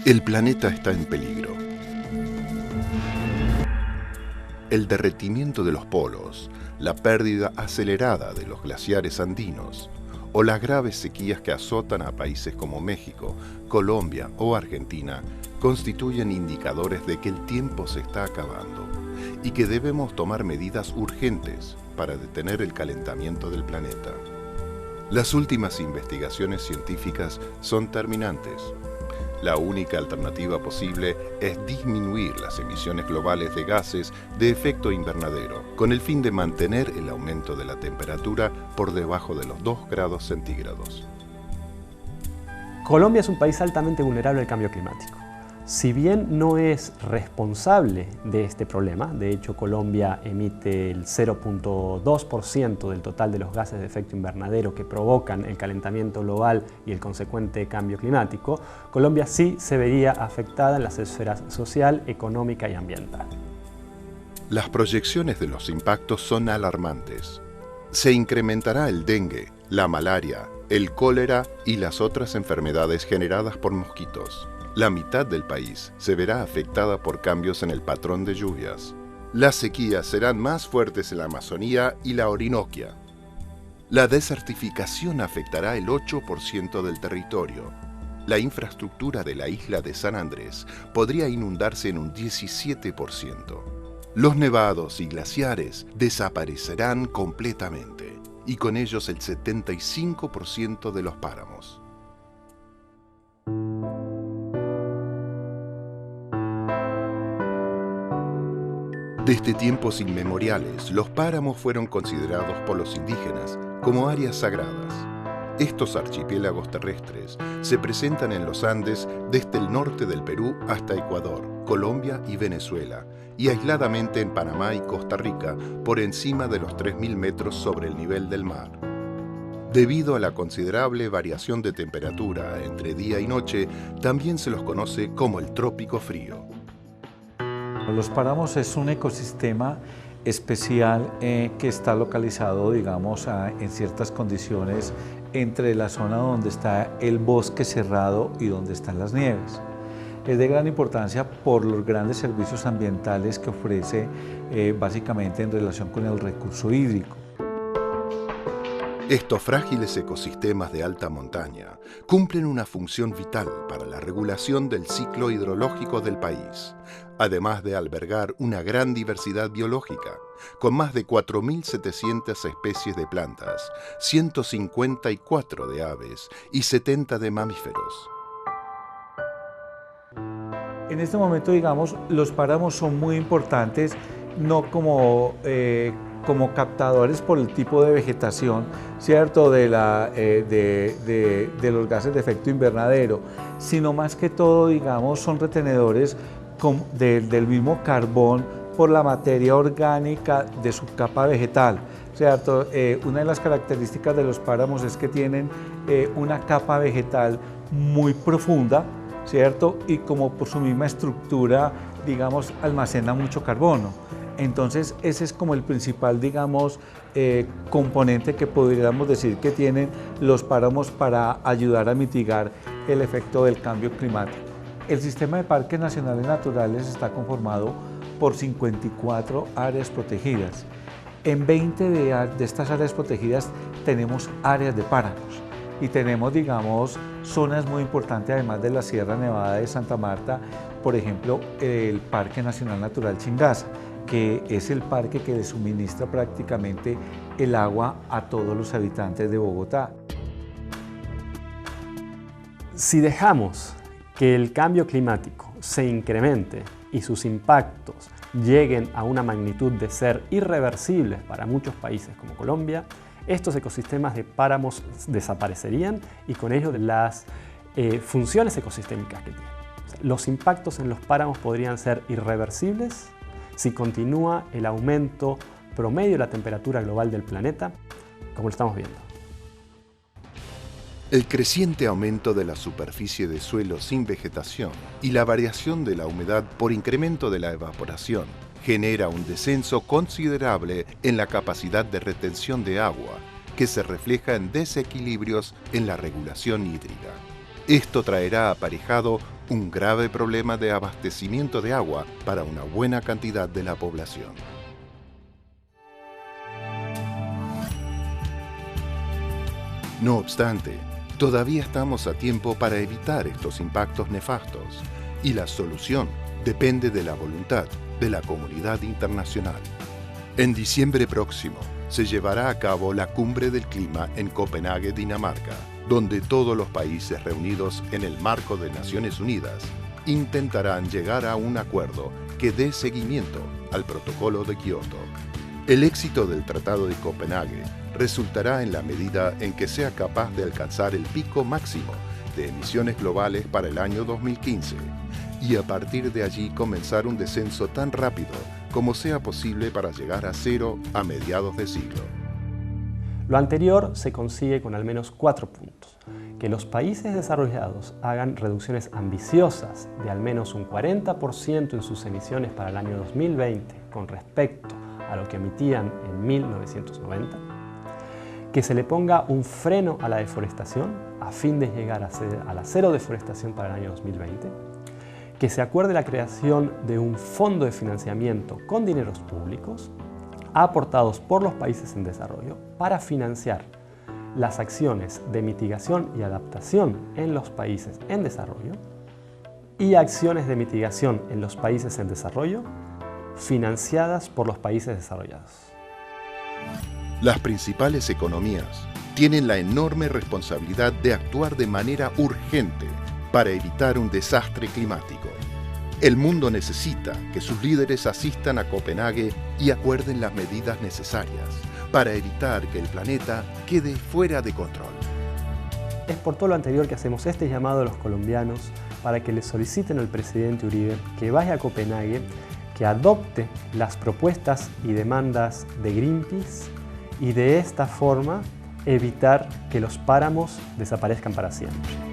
El planeta está en peligro. El derretimiento de los polos, la pérdida acelerada de los glaciares andinos o las graves sequías que azotan a países como México, Colombia o Argentina constituyen indicadores de que el tiempo se está acabando y que debemos tomar medidas urgentes para detener el calentamiento del planeta. Las últimas investigaciones científicas son terminantes. La única alternativa posible es disminuir las emisiones globales de gases de efecto invernadero, con el fin de mantener el aumento de la temperatura por debajo de los 2 grados centígrados. Colombia es un país altamente vulnerable al cambio climático. Si bien no es responsable de este problema, de hecho Colombia emite el 0.2% del total de los gases de efecto invernadero que provocan el calentamiento global y el consecuente cambio climático, Colombia sí se vería afectada en las esferas social, económica y ambiental. Las proyecciones de los impactos son alarmantes. Se incrementará el dengue, la malaria, el cólera y las otras enfermedades generadas por mosquitos. La mitad del país se verá afectada por cambios en el patrón de lluvias. Las sequías serán más fuertes en la Amazonía y la Orinoquia. La desertificación afectará el 8% del territorio. La infraestructura de la isla de San Andrés podría inundarse en un 17%. Los nevados y glaciares desaparecerán completamente, y con ellos el 75% de los páramos. Desde tiempos inmemoriales, los páramos fueron considerados por los indígenas como áreas sagradas. Estos archipiélagos terrestres se presentan en los Andes desde el norte del Perú hasta Ecuador, Colombia y Venezuela, y aisladamente en Panamá y Costa Rica por encima de los 3.000 metros sobre el nivel del mar. Debido a la considerable variación de temperatura entre día y noche, también se los conoce como el trópico frío. Los páramos es un ecosistema especial que está localizado, digamos, en ciertas condiciones entre la zona donde está el bosque cerrado y donde están las nieves. Es de gran importancia por los grandes servicios ambientales que ofrece básicamente en relación con el recurso hídrico. Estos frágiles ecosistemas de alta montaña cumplen una función vital para la regulación del ciclo hidrológico del país, además de albergar una gran diversidad biológica, con más de 4.700 especies de plantas, 154 de aves y 70 de mamíferos. En este momento, digamos, los páramos son muy importantes, no como captadores por el tipo de vegetación, ¿cierto?, de los gases de efecto invernadero, sino más que todo, digamos, son retenedores del mismo carbón por la materia orgánica de su capa vegetal, ¿cierto? Una de las características de los páramos es que tienen una capa vegetal muy profunda, ¿cierto? Y como por su misma estructura, digamos, almacena mucho carbono. Entonces, ese es como el principal, digamos, componente que podríamos decir que tienen los páramos para ayudar a mitigar el efecto del cambio climático. El sistema de parques nacionales naturales está conformado por 54 áreas protegidas. En 20 de estas áreas protegidas tenemos áreas de páramos y tenemos, digamos, zonas muy importantes, además de la Sierra Nevada de Santa Marta, por ejemplo, el Parque Nacional Natural Chingaza, que es el parque que le suministra prácticamente el agua a todos los habitantes de Bogotá. Si dejamos que el cambio climático se incremente y sus impactos lleguen a una magnitud de ser irreversibles para muchos países como Colombia, estos ecosistemas de páramos desaparecerían y con ello las funciones ecosistémicas que tienen. O sea, los impactos en los páramos podrían ser irreversibles si continúa el aumento promedio de la temperatura global del planeta, como lo estamos viendo. El creciente aumento de la superficie de suelo sin vegetación y la variación de la humedad por incremento de la evaporación genera un descenso considerable en la capacidad de retención de agua, que se refleja en desequilibrios en la regulación hídrica. Esto traerá aparejado un grave problema de abastecimiento de agua para una buena cantidad de la población. No obstante, todavía estamos a tiempo para evitar estos impactos nefastos, y la solución depende de la voluntad de la comunidad internacional. En diciembre próximo se llevará a cabo la Cumbre del Clima en Copenhague, Dinamarca, donde todos los países reunidos en el marco de Naciones Unidas intentarán llegar a un acuerdo que dé seguimiento al Protocolo de Kioto. El éxito del Tratado de Copenhague resultará en la medida en que sea capaz de alcanzar el pico máximo de emisiones globales para el año 2015 y a partir de allí comenzar un descenso tan rápido como sea posible para llegar a cero a mediados de siglo. Lo anterior se consigue con al menos 4 puntos. Que los países desarrollados hagan reducciones ambiciosas de al menos un 40% en sus emisiones para el año 2020 con respecto a lo que emitían en 1990. Que se le ponga un freno a la deforestación a fin de llegar a la cero deforestación para el año 2020. Que se acuerde la creación de un fondo de financiamiento con dineros públicos aportados por los países en desarrollo para financiar las acciones de mitigación y adaptación en los países en desarrollo y acciones de mitigación en los países en desarrollo financiadas por los países desarrollados. Las principales economías tienen la enorme responsabilidad de actuar de manera urgente para evitar un desastre climático. El mundo necesita que sus líderes asistan a Copenhague y acuerden las medidas necesarias para evitar que el planeta quede fuera de control. Es por todo lo anterior que hacemos este llamado a los colombianos para que le soliciten al presidente Uribe que vaya a Copenhague, que adopte las propuestas y demandas de Greenpeace y de esta forma evitar que los páramos desaparezcan para siempre.